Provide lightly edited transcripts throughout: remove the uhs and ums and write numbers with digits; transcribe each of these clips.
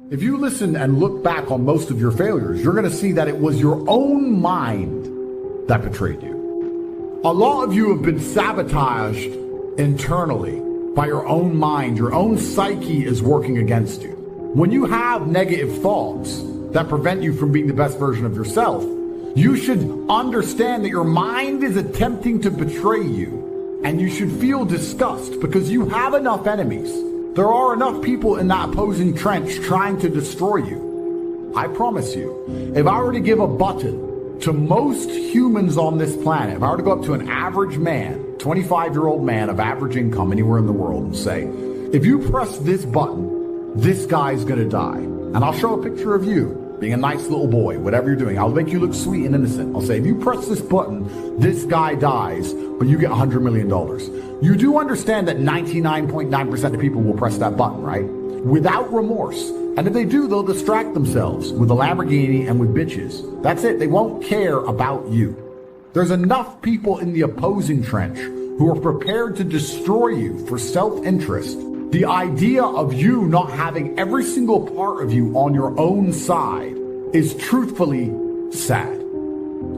If you listen and look back on most of your failures, you're going to see that it was your own mind that betrayed you. A lot of you have been sabotaged internally by your own mind. Your own psyche is working against you. When you have negative thoughts that prevent you from being the best version of yourself, you should understand that your mind is attempting to betray you, and you should feel disgust because you have enough enemies. There are enough people in that opposing trench trying to destroy you. I promise you, if I were to give a button to most humans on this planet, if I were to go up to an average man, 25-year-old man of average income anywhere in the world and say, if you press this button, this guy's gonna die. And I'll show a picture of you being a nice little boy, whatever you're doing. I'll make you look sweet and innocent. I'll say, if you press this button, this guy dies, but you get $100 million. You do understand that 99.9% of people will press that button, right? Without remorse. And if they do, they'll distract themselves with a Lamborghini and with bitches. That's it. They won't care about you. There's enough people in the opposing trench who are prepared to destroy you for self-interest. The idea of you not having every single part of you on your own side is truthfully sad.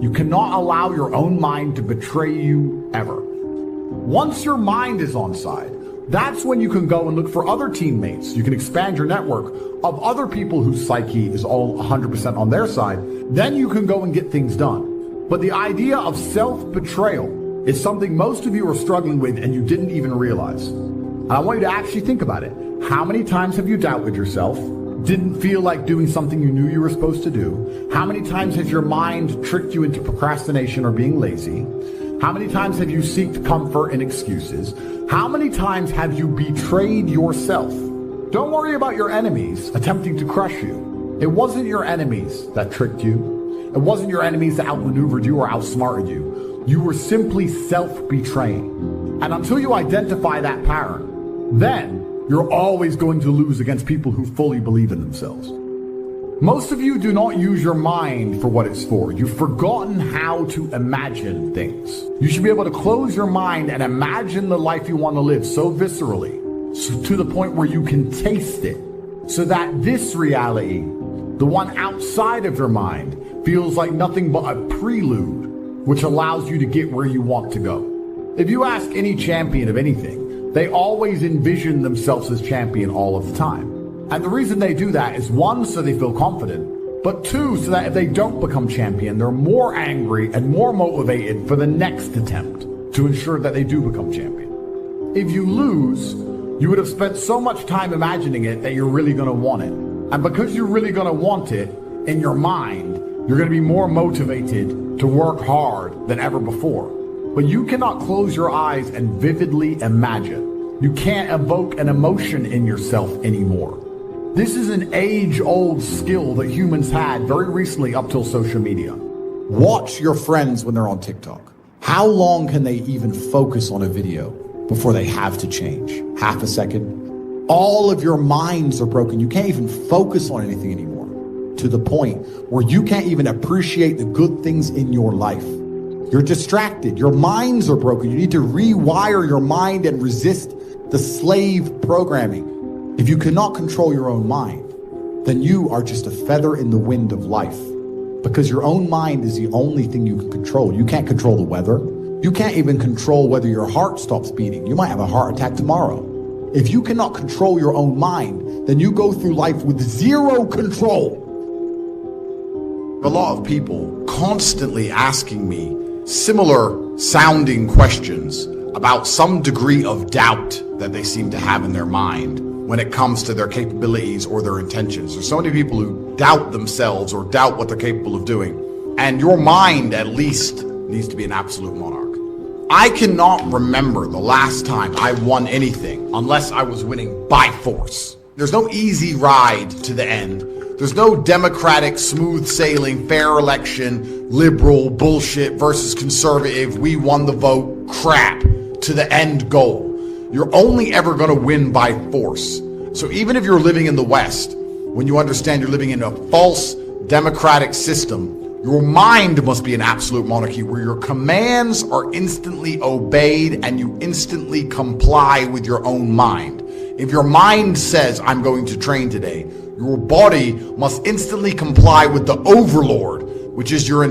You cannot allow your own mind to betray you ever. Once your mind is on side, that's when you can go and look for other teammates. You can expand your network of other people whose psyche is all 100% on their side. Then you can go and get things done. But the idea of self-betrayal is something most of you are struggling with and you didn't even realize. And I want you to actually think about it. How many times have you doubted yourself? Didn't feel like doing something you knew you were supposed to do? How many times has your mind tricked you into procrastination or being lazy? How many times have you sought comfort in excuses? How many times have you betrayed yourself? Don't worry about your enemies attempting to crush you. It wasn't your enemies that tricked you. It wasn't your enemies that outmaneuvered you or outsmarted you. You were simply self-betraying. And until you identify that pattern, then you're always going to lose against people who fully believe in themselves. Most of you do not use your mind for what it's for. You've forgotten how to imagine things. You should be able to close your mind and imagine the life you want to live so viscerally, to the point where you can taste it, so that this reality, the one outside of your mind, feels like nothing but a prelude, which allows you to get where you want to go. If you ask any champion of anything, they always envision themselves as champion all of the time. And the reason they do that is, one, so they feel confident, but two, so that if they don't become champion, they're more angry and more motivated for the next attempt to ensure that they do become champion. If you lose, you would have spent so much time imagining it that you're really going to want it. And because you're really going to want it in your mind, you're going to be more motivated to work hard than ever before. But you cannot close your eyes and vividly imagine. You can't evoke an emotion in yourself anymore. This is an age-old skill that humans had very recently up till social media. Watch your friends when they're on TikTok. How long can they even focus on a video before they have to change? Half a second? All of your minds are broken. You can't even focus on anything anymore, to the point where you can't even appreciate the good things in your life. You're distracted. Your minds are broken. You need to rewire your mind and resist the slave programming. If you cannot control your own mind, then you are just a feather in the wind of life, because your own mind is the only thing you can control. You can't control the weather. You can't even control whether your heart stops beating. You might have a heart attack tomorrow. If you cannot control your own mind, then you go through life with zero control. A lot of people constantly asking me similar sounding questions about some degree of doubt that they seem to have in their mind when it comes to their capabilities or their intentions. There's so many people who doubt themselves or doubt what they're capable of doing. And your mind, at least, needs to be an absolute monarch. I cannot remember the last time I won anything unless I was winning by force. There's no easy ride to the end. There's no democratic, smooth sailing, fair election, liberal bullshit versus conservative, we won the vote crap to the end goal. You're only ever going to win by force. So even if you're living in the West, when you understand you're living in a false democratic system, your mind must be an absolute monarchy where your commands are instantly obeyed and you instantly comply with your own mind. If your mind says, I'm going to train today, Your body must instantly comply with the overlord, which is your